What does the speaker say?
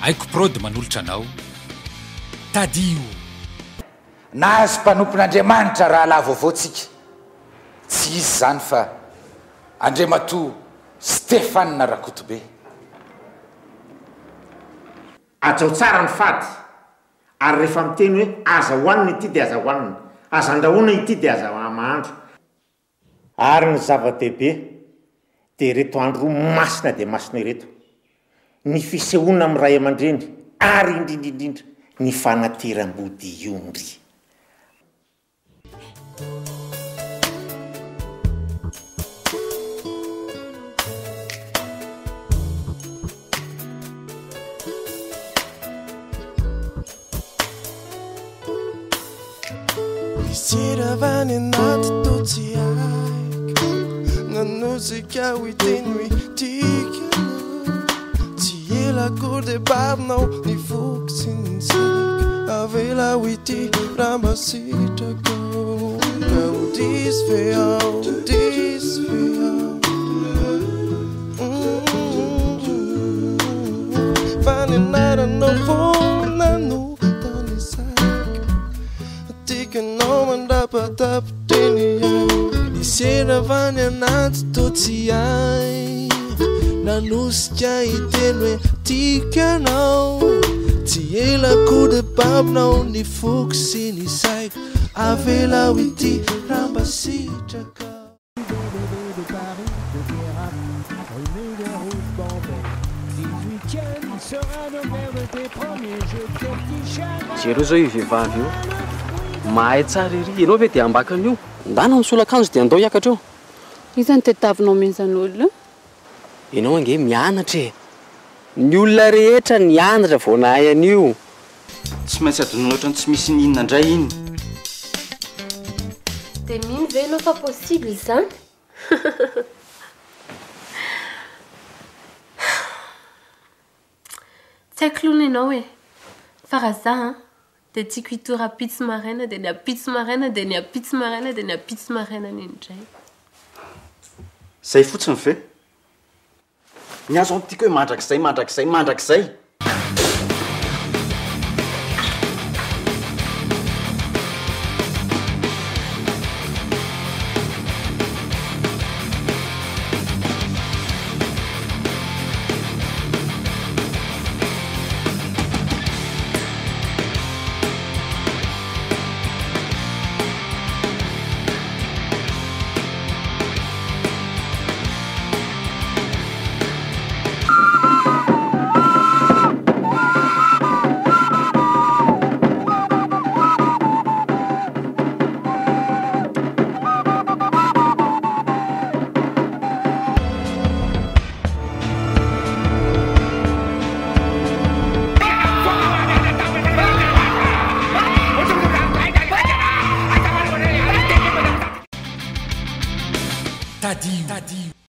haiko prody manolotra anao tadio nahazo mpanompon'andriamanitra raha laha vaovaotsika tsy izy zany fa Andriamato Stefana Rakotobe. Atsao tsara ny fady ary rehefa miteny hoe aza hoanina ity dia aza hoanina, aza andrahoana ity dia aza mahandro. Ary ny zava-dehibe dia reto andro masina dia masina ireto, ny fisehoana amin'ny ray aman-dreny ary indrindrindrindra ny fanateram-body iombry. Siravany anaty totsy aiko nanosika ho iteny hoe tikanao tsy ela akory dia barinao ny foko sy ny saika avela ho ity raha masitrako ka ho disy ve ao disy ve ao fa ny anaranao vona no tany saika tikanao mandapatapiteny iseravany anaty totsy ay nanosika iteny hoe tikanao tsy ela kory babinao ny foko sy ny saiko avela ho ity raha mba sitraka. Zero zao io vehivavy io mahay tsara ery, ianao ve dia ambakan'io ndana misolakanjo dia andao hiakatra eo. Izany tetavinao mihitsyan'olona Ianao ange mianatra e, ny olona rehetra nianatra vao nahay an'io. Tsy maintsy adonana ohatrany tsy misy ninona indray iny. Dia mino ve ianao fa possible izany? Tsy haiko lony ianao e, fa raha za dia tiako hitora apitsy maraina dia ny apitsy maraina dia ny apitsy maraina dia ny apitsy maraina ny indray. Zay fotsiny ve? Ny azo amitiako hoe mandrakizay, mandrakizay, mandrakizay. Tadio.